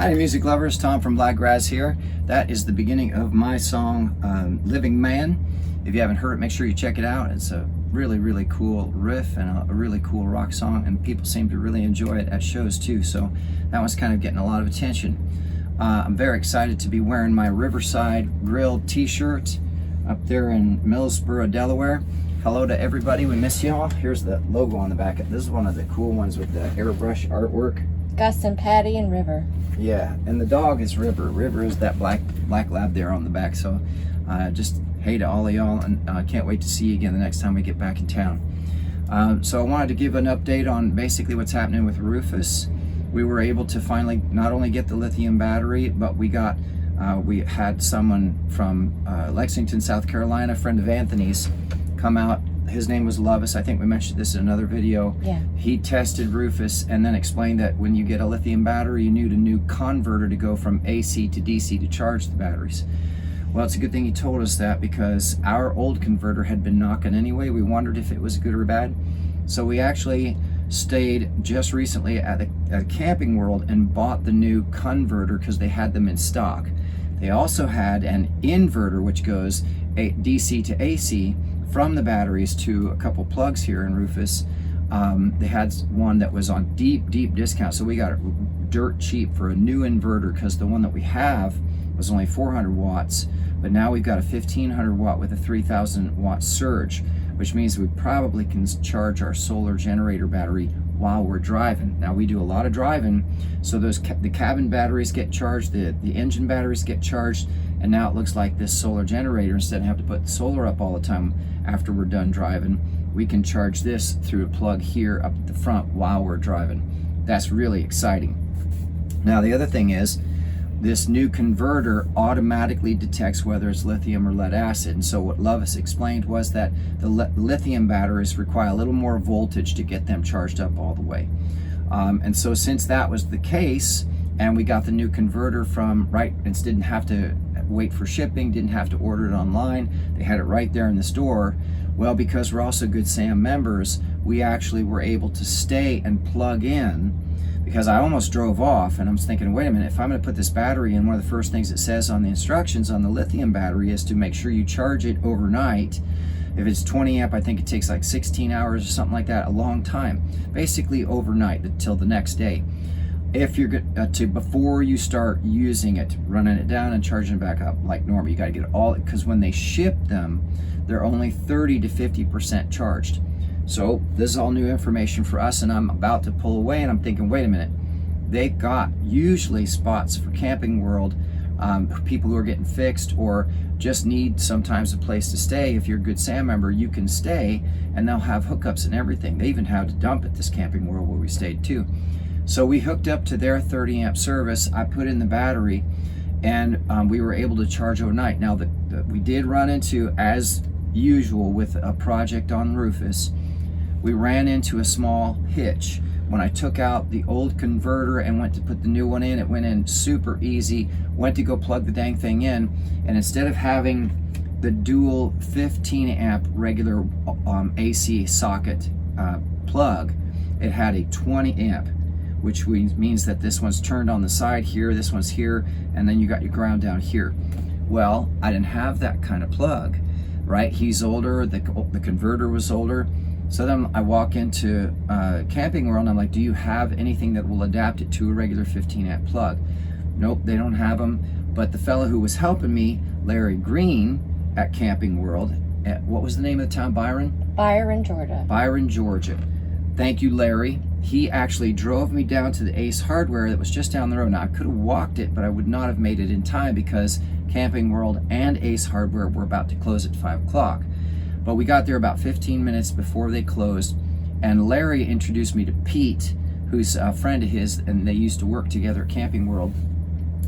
Hi music lovers, Tom from Blakgraz here. That is the beginning of my song, Living Man. If you haven't heard it, make sure you check it out. It's a really cool riff and a really cool rock song, and people seem to really enjoy it at shows too, so that one's kind of getting a lot of attention. I'm very excited to be wearing my Riverside Grill t-shirt up there in Millsboro, Delaware. Hello to everybody, we miss y'all. Here's the logo on the back. This is one of the cool ones with the airbrush artwork. Gus and Patty and River. Yeah, and the dog is River. River is that black lab there on the back. So just hey to all of y'all, and can't wait to see you again the next time we get back in town. So I wanted to give an update on basically what's happening with Rufus. We were able to finally not only get the lithium battery, but we had someone from Lexington, South Carolina, a friend of Anthony's, come out. His name was Lovis. I think we mentioned this in another video. Yeah. He tested Rufus and then explained that when you get a lithium battery, you need a new converter to go from AC to DC to charge the batteries. Well, it's a good thing he told us that, because our old converter had been knocking anyway. We wondered if it was good or bad. So we actually stayed just recently at Camping World and bought the new converter because they had them in stock. They also had an inverter which goes DC to AC from the batteries to a couple plugs here in Rufus. They had one that was on deep discount, so we got it dirt cheap for a new inverter, because the one that we have was only 400 watts, but now we've got a 1500 watt with a 3000 watt surge, which means we probably can charge our solar generator battery while we're driving. Now we do a lot of driving, so the cabin batteries get charged, the engine batteries get charged, and now it looks like this solar generator, instead of having to put the solar up all the time after we're done driving, we can charge this through a plug here up at the front while we're driving. That's really exciting. Now the other thing is, this new converter automatically detects whether it's lithium or lead acid. And so what Lovis explained was that the lithium batteries require a little more voltage to get them charged up all the way. And so since that was the case, and we got the new converter from and didn't have to wait for shipping, didn't have to order it online, they had it right there in the store. Well, because we're also Good Sam members, we actually were able to stay and plug in, because I almost drove off and I'm thinking, wait a minute, if I'm going to put this battery in, one of the first things it says on the instructions on the lithium battery is to make sure you charge it overnight. If it's 20 amp, I think it takes like 16 hours or something like that, a long time, basically overnight until the next day. If you're before you start using it, running it down and charging it back up like normal, you got to get it all, because when they ship them, they're only 30 to 50% charged. So this is all new information for us, and I'm about to pull away and I'm thinking, wait a minute, they've got usually spots for Camping World, people who are getting fixed or just need sometimes a place to stay. If you're a Good Sam member, you can stay, and they'll have hookups and everything. They even have to dump at this Camping World where we stayed too. So we hooked up to their 30 amp service. I put in the battery, and we were able to charge overnight. Now we did run into, as usual with a project on Rufus, we ran into a small hitch. When I took out the old converter and went to put the new one in, it went in super easy. Went to go plug the dang thing in, and instead of having the dual 15 amp regular AC socket plug, it had a 20 amp, which means that this one's turned on the side here, this one's here, and then you got your ground down here. Well, I didn't have that kind of plug, right? He's older, the converter was older. So then I walk into Camping World and I'm like, do you have anything that will adapt it to a regular 15 amp plug? Nope, they don't have them. But the fellow who was helping me, Larry Green at Camping World, what was the name of the town, Byron? Byron, Georgia. Byron, Georgia. Thank you, Larry. He actually drove me down to the Ace Hardware that was just down the road. Now I could have walked it, but I would not have made it in time, because Camping World and Ace Hardware were about to close at 5 o'clock. But we got there about 15 minutes before they closed, and Larry introduced me to Pete, who's a friend of his, and they used to work together at Camping World.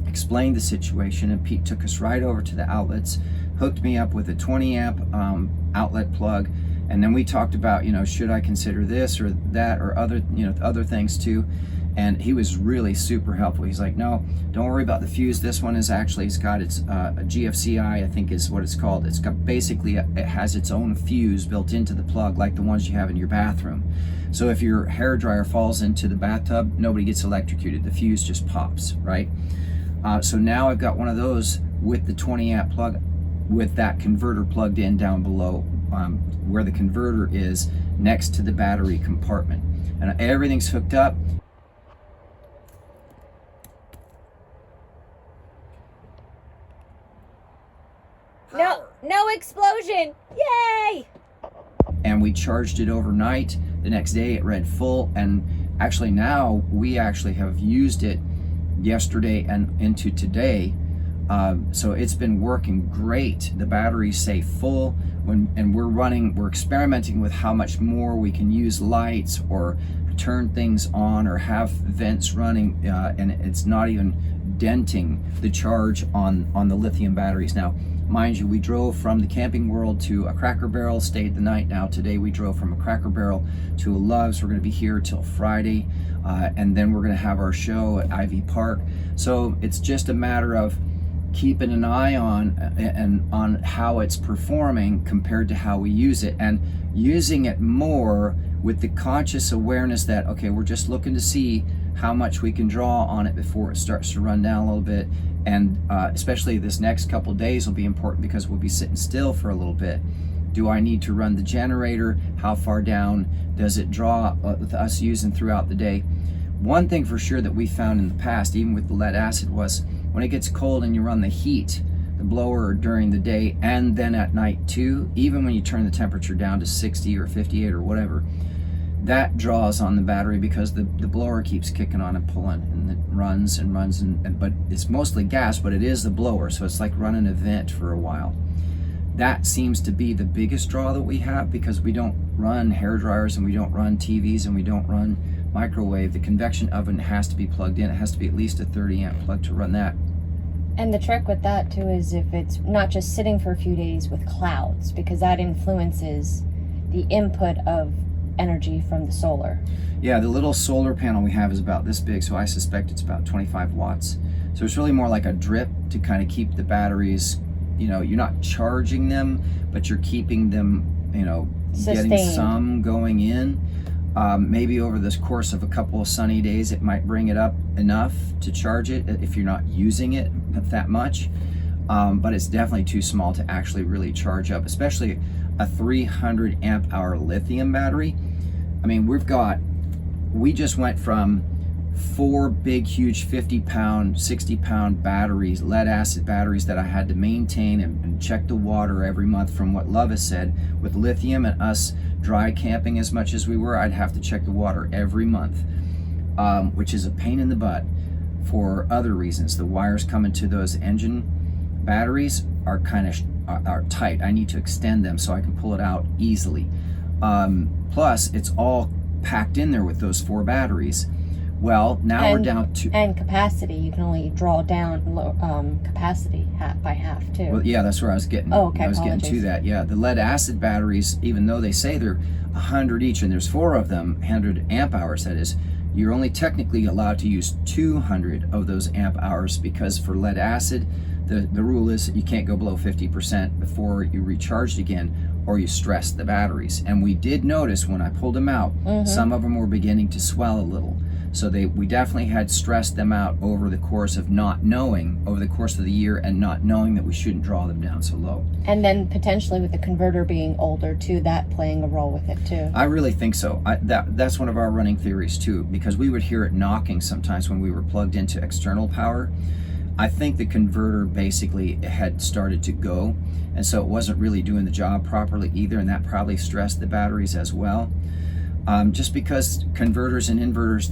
Explained the situation, and Pete took us right over to the outlets, hooked me up with a 20 amp outlet plug, and then we talked about, should I consider this or that or other things too. And he was really super helpful. He's like, no, don't worry about the fuse. This one is actually, it's got its a GFCI, I think is what it's called. It's got basically, it has its own fuse built into the plug, like the ones you have in your bathroom. So if your hair dryer falls into the bathtub, nobody gets electrocuted. The fuse just pops, right? So now I've got one of those with the 20 amp plug, with that converter plugged in down below, where the converter is next to the battery compartment. And everything's hooked up. No explosion! Yay! And we charged it overnight. The next day it read full, and actually now we actually have used it yesterday and into today. So it's been working great. The batteries say full and we're experimenting with how much more we can use lights or turn things on or have vents running, and it's not even denting the charge on the lithium batteries. Now, mind you, we drove from the Camping World to a Cracker Barrel, stayed the night. Now today we drove from a Cracker Barrel to a Love's. We're going to be here till Friday, and then we're going to have our show at Ivy Park. So it's just a matter of keeping an eye on how it's performing compared to how we use it, and using it more with the conscious awareness that, okay, we're just looking to see how much we can draw on it before it starts to run down a little bit. And especially this next couple days will be important because we'll be sitting still for a little bit. Do I need to run the generator? How far down does it draw with us using throughout the day? One thing for sure that we found in the past, even with the lead acid, was when it gets cold and you run the heat, the blower during the day and then at night too, even when you turn the temperature down to 60 or 58 or whatever, that draws on the battery because the blower keeps kicking on and pulling, and it runs and runs, but it's mostly gas, but it is the blower, so it's like running a vent for a while. That seems to be the biggest draw that we have because we don't run hair dryers and we don't run TVs and we don't run microwave. The convection oven has to be plugged in. It has to be at least a 30 amp plug to run that. And the trick with that too is if it's not just sitting for a few days with clouds, because that influences the input of energy from the solar. Yeah, the little solar panel we have is about this big, so I suspect it's about 25 watts. So it's really more like a drip to kind of keep the batteries, you know, you're not charging them, but you're keeping them, you know, Sustained. getting some going in. Maybe over the course of a couple of sunny days, it might bring it up enough to charge it if you're not using it that much. But it's definitely too small to actually really charge up, especially a 300 amp hour lithium battery. I mean, we just went from 4 big, huge 50 pound, 60 pound batteries, lead acid batteries that I had to maintain and check the water every month. From what Love has said, with lithium and us dry camping as much as we were, I'd have to check the water every month, which is a pain in the butt for other reasons. The wires coming to those engine batteries are kind of are tight. I need to extend them so I can pull it out easily. Plus, it's all packed in there with those 4 batteries. Well, now we're down to... And capacity. You can only draw down capacity by half, too. Well, yeah, that's where I was getting. Oh, okay, I was getting to that. Yeah, the lead acid batteries, even though they say they're 100 each, and there's 4 of them, 100 amp hours, that is, you're only technically allowed to use 200 of those amp hours, because for lead acid, the rule is that you can't go below 50% before you recharge again, or you stress the batteries. And we did notice when I pulled them out, some of them were beginning to swell a little. So we definitely had stressed them out over the course of not knowing, over the course of the year, and not knowing that we shouldn't draw them down so low. And then potentially with the converter being older too, that playing a role with it too. I really think so. That's one of our running theories too, because we would hear it knocking sometimes when we were plugged into external power. I think the converter basically had started to go, and so it wasn't really doing the job properly either, and that probably stressed the batteries as well. Just because converters and inverters,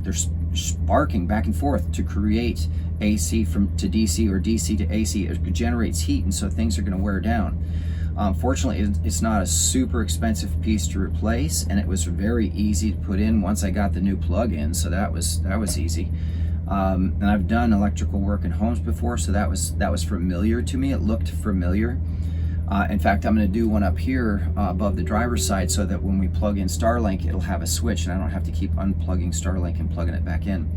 they're sparking back and forth to create AC to DC or DC to AC. It generates heat, and so things are going to wear down. Fortunately, it's not a super expensive piece to replace, and it was very easy to put in once I got the new plug in, so that was easy. And I've done electrical work in homes before, so that was familiar to me. It looked familiar. In fact, I'm going to do one up here above the driver's side so that when we plug in Starlink, it'll have a switch and I don't have to keep unplugging Starlink and plugging it back in.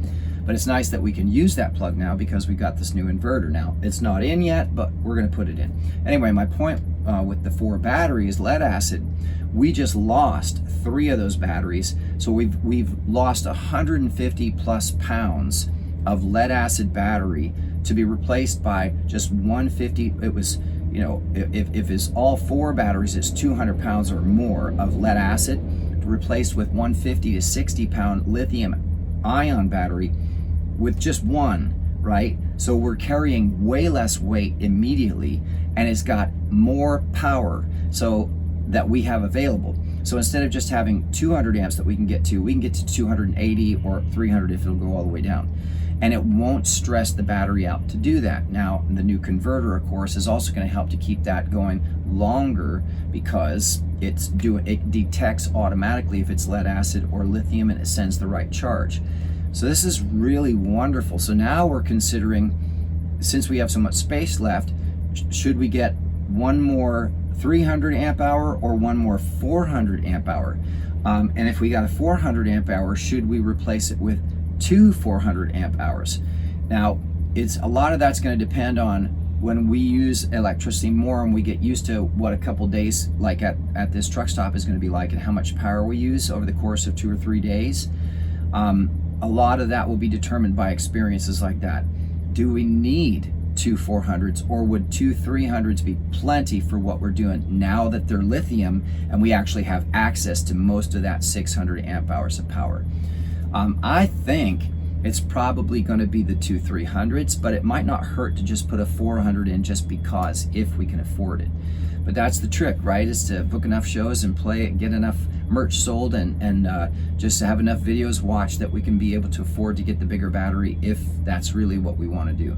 But it's nice that we can use that plug now because we got this new inverter. Now, it's not in yet, but we're going to put it in. Anyway, my point with the 4 batteries, lead acid, we just lost 3 of those batteries. So we've lost 150 plus pounds of lead acid battery to be replaced by just 150. It was, you know, if it's all 4 batteries, it's 200 pounds or more of lead acid replaced with 150 to 60 pound lithium ion battery with just one, right? So we're carrying way less weight immediately, and it's got more power so that we have available. So instead of just having 200 amps that we can get to 280 or 300 if it'll go all the way down. And it won't stress the battery out to do that. Now, the new converter, of course, is also going to help to keep that going longer because it detects automatically if it's lead acid or lithium, and it sends the right charge. So this is really wonderful. So now we're considering, since we have so much space left, should we get one more 300 amp hour or one more 400 amp hour? And if we got a 400 amp hour, should we replace it with 2 400 amp hours? Now, it's a lot of that's going to depend on when we use electricity more and we get used to what a couple days like at this truck stop is going to be like and how much power we use over the course of 2 or 3 days. A lot of that will be determined by experiences like that. Do we need 2 400s, or would 2 300s be plenty for what we're doing now that they're lithium and we actually have access to most of that 600 amp hours of power? I think it's probably going to be the 2 300s, but it might not hurt to just put a 400 in just because, if we can afford it. But that's the trick, right? Is to book enough shows and play it, get enough merch sold, and just to have enough videos watched that we can be able to afford to get the bigger battery if that's really what we want to do.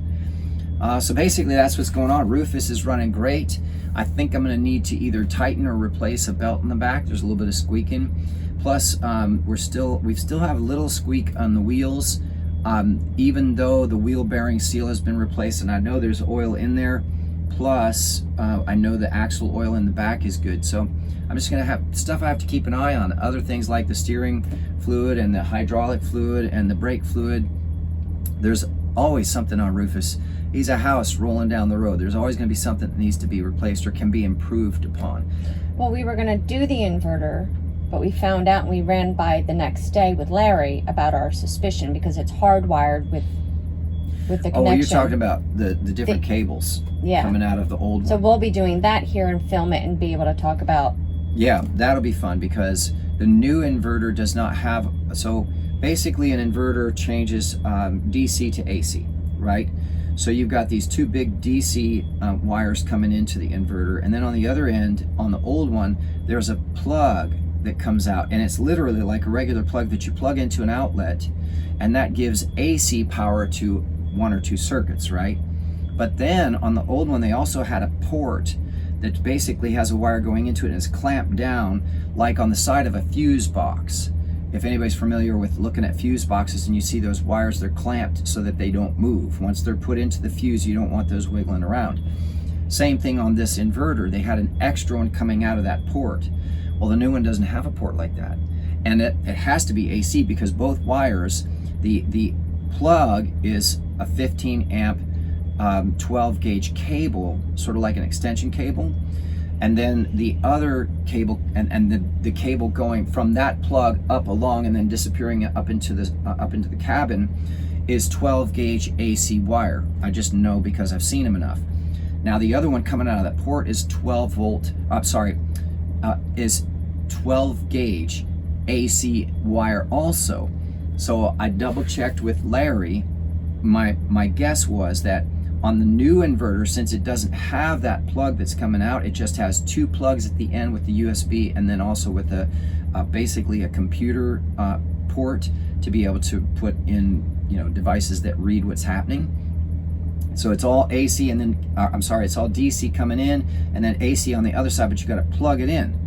So basically that's what's going on. Rufus is running great. I think I'm going to need to either tighten or replace a belt in the back. There's a little bit of squeaking. Plus, we still have a little squeak on the wheels, even though the wheel bearing seal has been replaced, and I know there's oil in there. Plus, I know the axle oil in the back is good. So I'm just going to have stuff I have to keep an eye on. Other things like the steering fluid and the hydraulic fluid and the brake fluid. There's always something on Rufus. He's a house rolling down the road. There's always going to be something that needs to be replaced or can be improved upon. Well, we were going to do the inverter, but we found out, and we ran by the next day with Larry about our suspicion because it's hardwired with the connection. Oh, you're talking about the different cables coming out of the old one. So we'll be doing that here and film it and be able to talk about. Yeah, that'll be fun because the new inverter does not have, so basically an inverter changes DC to AC, right? So you've got these 2 big DC wires coming into the inverter, and then on the other end, on the old one, there's a plug that comes out, and it's literally like a regular plug that you plug into an outlet, and that gives AC power to 1 or 2 circuits, right? But then on the old one, they also had a port that basically has a wire going into it and is clamped down like on the side of a fuse box. If anybody's familiar with looking at fuse boxes and you see those wires, they're clamped so that they don't move. Once they're put into the fuse, you don't want those wiggling around. Same thing on this inverter. They had an extra one coming out of that port. Well, the new one doesn't have a port like that. And it has to be AC because both wires, the plug is a 15 amp 12 gauge cable, sort of like an extension cable. And then the other cable and the cable going from that plug up along and then disappearing up into the cabin is 12 gauge AC wire. I just know because I've seen them enough. Now the other one coming out of that port is 12 volt. Is 12 gauge AC wire also. So I double checked with Larry. My guess was that on the new inverter, since it doesn't have that plug that's coming out, it just has 2 plugs at the end with the USB and then also with basically a computer port to be able to put in devices that read what's happening. So it's all AC and then it's all DC coming in and then AC on the other side, but you got to plug it in.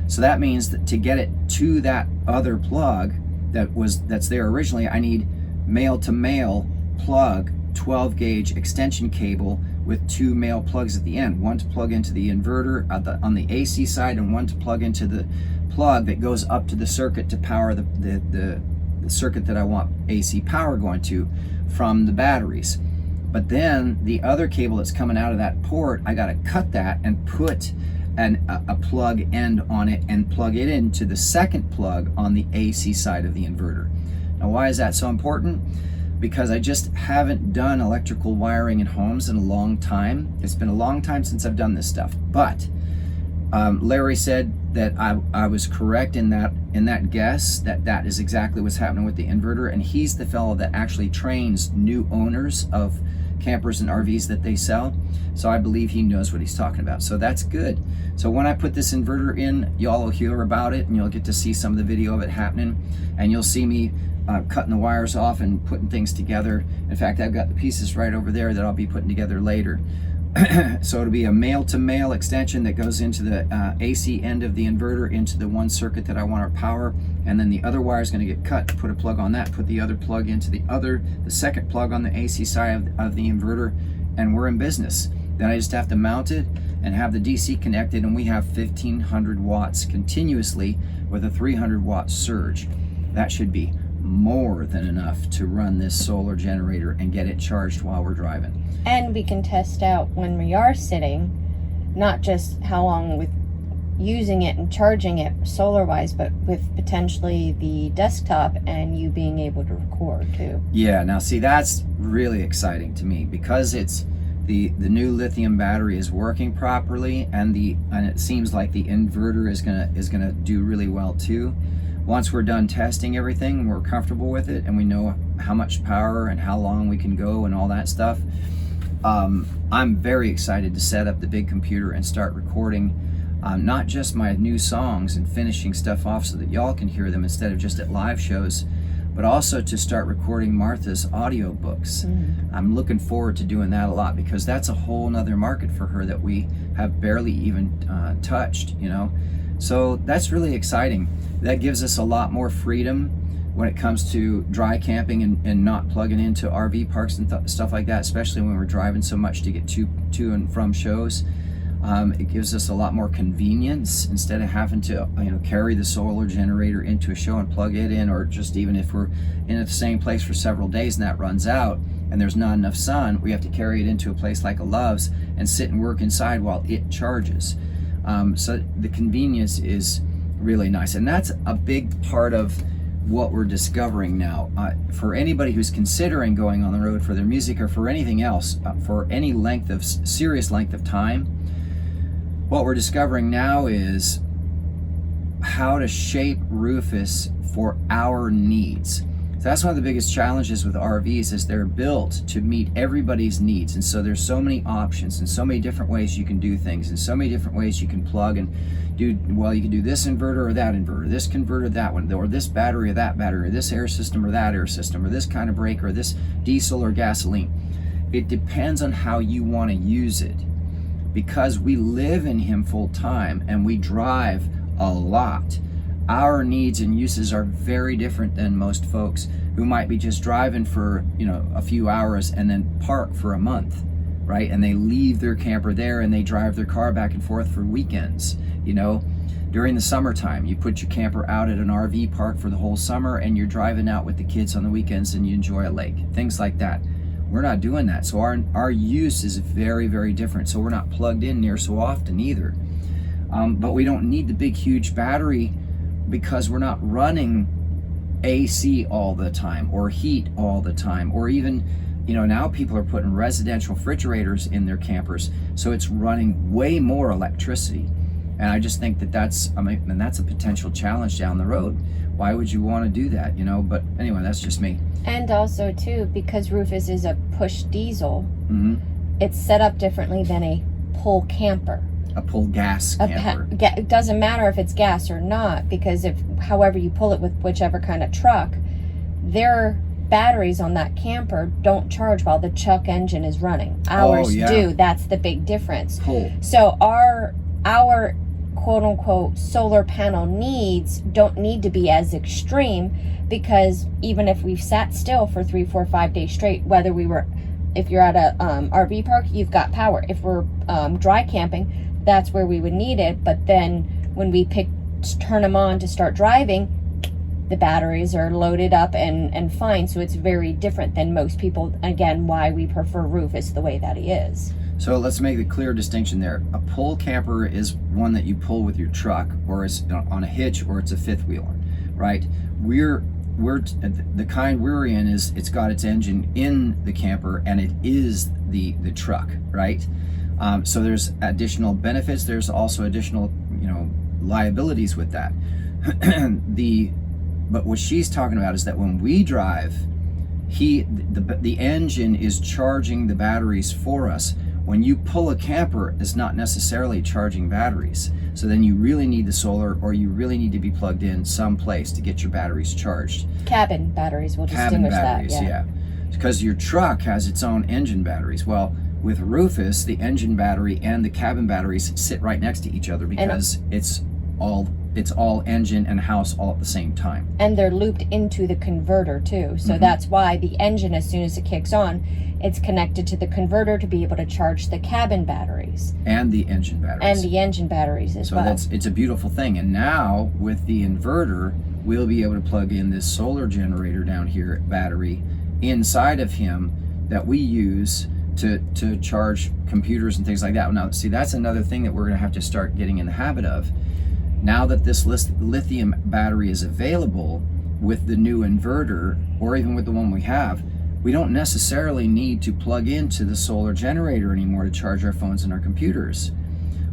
So that means that to get it to that other plug that's there originally, I need male to male plug 12 gauge extension cable with 2 male plugs at the end, one to plug into the inverter on the AC side, and one to plug into the plug that goes up to the circuit to power the circuit that I want AC power going to from the batteries. But then the other cable that's coming out of that port, I got to cut that and put a plug end on it and plug it into the second plug on the AC side of the inverter. Now, why is that so important? Because I just haven't done electrical wiring in homes in a long time. It's been a long time since I've done this stuff. But Larry said that I was correct in that guess, that is exactly what's happening with the inverter, and he's the fellow that actually trains new owners of campers and RVs that they sell. So I believe he knows what he's talking about. So that's good. So when I put this inverter in, y'all will hear about it, and you'll get to see some of the video of it happening, and you'll see me cutting the wires off and putting things together. In fact, I've got the pieces right over there that I'll be putting together later. So it'll be a male-to-male extension that goes into the AC end of the inverter into the one circuit that I want to power, and then the other wire is going to get cut, put a plug on that, put the other plug into the second plug on the AC side of the inverter, and we're in business. Then I just have to mount it and have the DC connected, and we have 1500 watts continuously with a 300 watt surge. That should be more than enough to run this solar generator and get it charged while we're driving. And we can test out when we are sitting, not just how long with using it and charging it solar wise, but with potentially the desktop and you being able to record too. Yeah, now see, that's really exciting to me because it's the new lithium battery is working properly, and it seems like the inverter is gonna do really well too. Once we're done testing everything, we're comfortable with it, and we know how much power and how long we can go and all that stuff. I'm very excited to set up the big computer and start recording not just my new songs and finishing stuff off so that y'all can hear them instead of just at live shows, but also to start recording Martha's audiobooks. I'm looking forward to doing that a lot because that's a whole nother market for her that we have barely even touched, you know. So that's really exciting. That gives us a lot more freedom when it comes to dry camping and not plugging into RV parks and stuff like that, especially when we're driving so much to get to and from shows. It gives us a lot more convenience instead of having to carry the solar generator into a show and plug it in, or just even if we're in the same place for several days and that runs out and there's not enough sun, we have to carry it into a place like a Love's and sit and work inside while it charges. So the convenience is really nice, and that's a big part of what we're discovering now. For anybody who's considering going on the road for their music or for anything else, for any serious length of time, what we're discovering now is how to shape Rufus for our needs. So that's one of the biggest challenges with RVs, is they're built to meet everybody's needs, and so there's so many options and so many different ways you can do things and so many different ways you can plug and do. Well, you can do this inverter or that inverter, this converter, that one, or this battery or that battery, or this air system or that air system, or this kind of brake, or this diesel or gasoline. It depends on how you want to use it, because we live in him full time and we drive a lot. Our needs and uses are very different than most folks who might be just driving for a few hours and then park for a month, right? And they leave their camper there and they drive their car back and forth for weekends. During the summertime, you put your camper out at an RV park for the whole summer and you're driving out with the kids on the weekends and you enjoy a lake, things like that. We're not doing that, so our use is very, very different. So we're not plugged in near so often either. But we don't need the big, huge battery because we're not running AC all the time or heat all the time, or even, now people are putting residential refrigerators in their campers, so it's running way more electricity. And I just think that's a potential challenge down the road. Why would you want to do that, But anyway, that's just me. And also too, because Rufus is a push diesel, it's set up differently than a pull camper. A pull gas camper. It doesn't matter if it's gas or not, because however you pull it with whichever kind of truck, their batteries on that camper don't charge while the chuck engine is running. Ours do. That's the big difference. Cool. So our quote unquote solar panel needs don't need to be as extreme, because even if we've sat still for 3, 4, 5 days straight, whether we were if you're at a RV park, you've got power. If we're dry camping, that's where we would need it. But then when we turn them on to start driving, the batteries are loaded up and fine. So it's very different than most people. Again, why we prefer Rufus the way that he is. So let's make the clear distinction there. A pull camper is one that you pull with your truck, or it's on a hitch, or it's a fifth wheeler, right? We're the kind we're in is it's got its engine in the camper and it is the truck, right? So there's additional benefits. There's also additional, liabilities with that. But what she's talking about is that when we drive, the engine is charging the batteries for us. When you pull a camper, it's not necessarily charging batteries. So then you really need the solar, or you really need to be plugged in someplace to get your batteries charged. Cabin batteries will distinguish batteries, that. Yeah. Because your truck has its own engine batteries. Well, with Rufus, the engine battery and the cabin batteries sit right next to each other because it's all engine and house all at the same time. And they're looped into the converter too. So that's why the engine, as soon as it kicks on, it's connected to the converter to be able to charge the cabin batteries. And the engine batteries. As well. So it's a beautiful thing. And now with the inverter, we'll be able to plug in this solar generator down here, battery, inside of him that we use to charge computers and things like that. Now, see, that's another thing that we're going to have to start getting in the habit of. Now that this lithium battery is available with the new inverter, or even with the one we have, we don't necessarily need to plug into the solar generator anymore to charge our phones and our computers,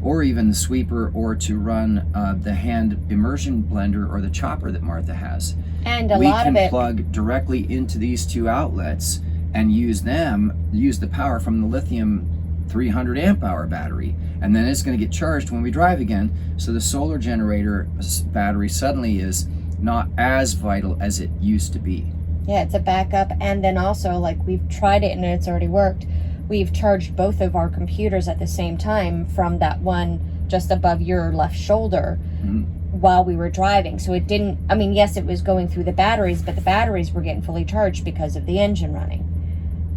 or even the sweeper, or to run the hand immersion blender or the chopper that Martha has. And we can plug directly into these two outlets and use the power from the lithium 300 amp hour battery, and then it's going to get charged when we drive again. So the solar generator battery suddenly is not as vital as it used to be. Yeah, it's a backup. And then also, like, we've tried it and it's already worked. We've charged both of our computers at the same time from that one just above your left shoulder while we were driving. So it didn't, yes, it was going through the batteries, but the batteries were getting fully charged because of the engine running.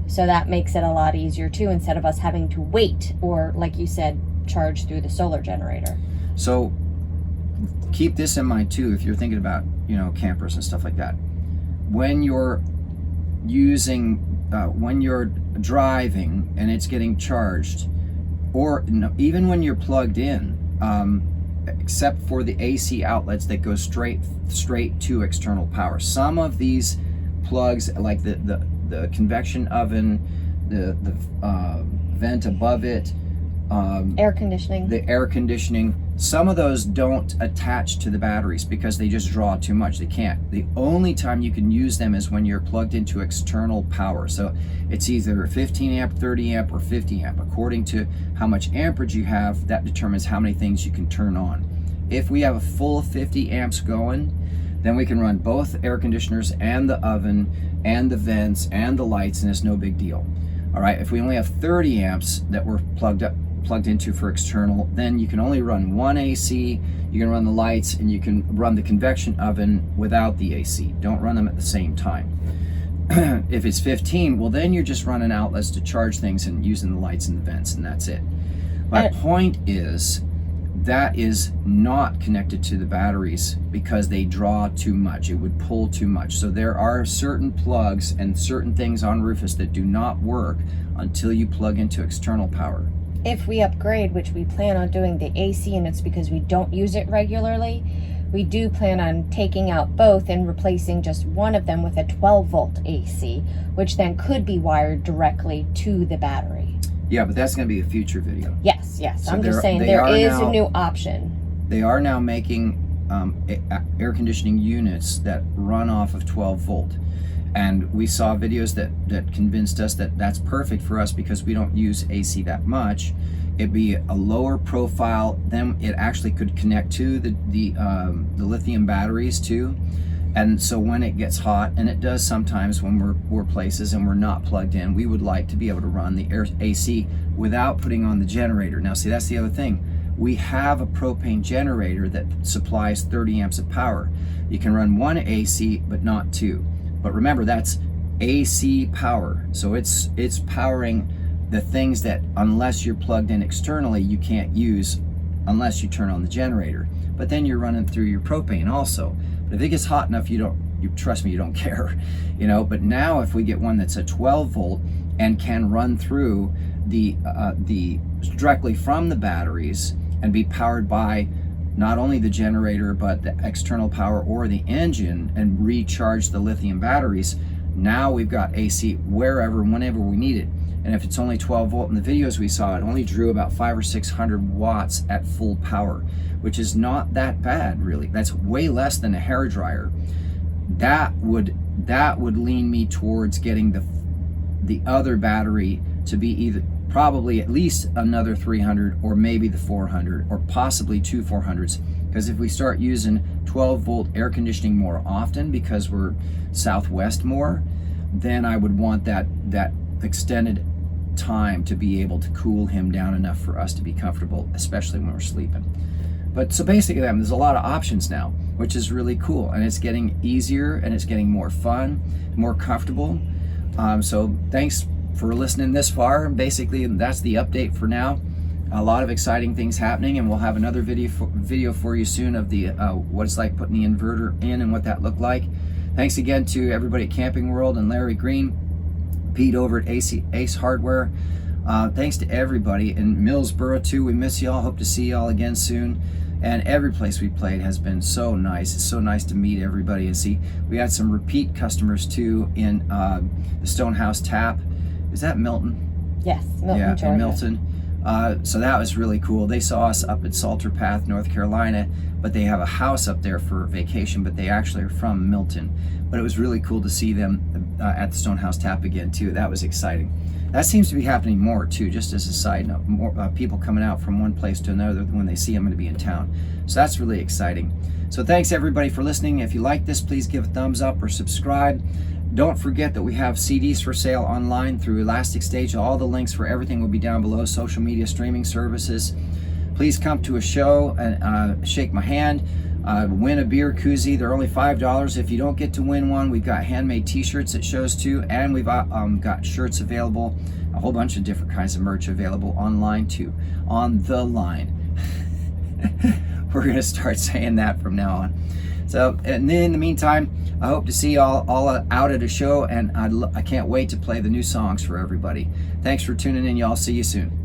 So that makes it a lot easier too, instead of us having to wait or, like you said, charge through the solar generator. So keep this in mind too if you're thinking about, campers and stuff like that. When you're when you're driving and it's getting charged, or even when you're plugged in, except for the AC outlets that go straight to external power. Some of these plugs, like the convection oven, the vent above it, air conditioning. The air conditioning, some of those don't attach to the batteries because they just draw too much. They can't. The only time you can use them is when you're plugged into external power. So it's either 15 amp, 30 amp, or 50 amp. According to how much amperage you have, that determines how many things you can turn on. If we have a full 50 amps going, then we can run both air conditioners and the oven and the vents and the lights, and it's no big deal. All right, if we only have 30 amps that we're plugged into for external, then you can only run one AC, you can run the lights, and you can run the convection oven without the AC. Don't run them at the same time. If it's 15, well, then you're just running outlets to charge things and using the lights and the vents, and that's it. My point is, that is not connected to the batteries because they draw too much. It would pull too much. So there are certain plugs and certain things on Rufus that do not work until you plug into external power. If we upgrade, which we plan on doing the AC, and it's because we don't use it regularly, we do plan on taking out both and replacing just one of them with a 12 volt AC, which then could be wired directly to the battery. Yeah, but that's going to be a future video. Yes. So I'm just saying there is a new option. They are now making air conditioning units that run off of 12 volt. And we saw videos that convinced us that that's perfect for us because we don't use AC that much. It'd be a lower profile. Then it actually could connect to the lithium batteries too. And so when it gets hot, and it does sometimes when we're places and we're not plugged in, we would like to be able to run the AC without putting on the generator. Now, see, that's the other thing. We have a propane generator that supplies 30 amps of power. You can run one AC, but not two. But remember, that's AC power. So it's powering the things that, unless you're plugged in externally, you can't use unless you turn on the generator. But then you're running through your propane also. But if it gets hot enough, you trust me, you don't care, you know. But now if we get one that's a 12 volt and can run through the directly from the batteries and be powered by not only the generator but the external power or the engine, and recharge the lithium batteries, now we've got AC wherever, whenever we need it. And if it's only 12 volt, in the videos we saw, it only drew about 500 or 600 watts at full power, which is not that bad, really. That's way less than a hair dryer. That would lean me towards getting the other battery to be either probably at least another 300, or maybe the 400, or possibly 2 400s. Because if we start using 12 volt air conditioning more often because we're southwest more, then I would want that extended time to be able to cool him down enough for us to be comfortable, especially when we're sleeping. But so basically, there's a lot of options now, which is really cool, and it's getting easier and it's getting more fun, more comfortable. So thanks for listening this far. Basically, that's the update for now. A lot of exciting things happening, and we'll have another video for you soon of the what it's like putting the inverter in and what that looked like. Thanks again to everybody at Camping World and Larry Green, Pete over at Ace Hardware. Thanks to everybody in Millsboro too. We miss y'all. Hope to see y'all again soon. And every place we played has been so nice. It's so nice to meet everybody and see. We had some repeat customers too in the Stonehouse Tap. Is that Milton? Yes, Milton, yeah, Georgia. in Milton. So that was really cool. They saw us up at Salter Path, North Carolina, but they have a house up there for vacation, but they actually are from Milton. But it was really cool to see them at the Stonehouse Tap again too. That was exciting. That seems to be happening more too, just as a side note. More people coming out from one place to another when they see I'm going to be in town. So that's really exciting. So thanks everybody for listening. If you like this, please give a thumbs up or subscribe. Don't forget that we have CDs for sale online through Elastic Stage. All the links for everything will be down below. Social media streaming services. Please come to a show and shake my hand. Win a beer koozie. They're only $5. If you don't get to win one, we've got handmade t-shirts at shows too, and we've got shirts available, a whole bunch of different kinds of merch available online too. On the line. We're going to start saying that from now on. So, and then in the meantime, I hope to see y'all all out at a show, and I can't wait to play the new songs for everybody. Thanks for tuning in, y'all. See you soon.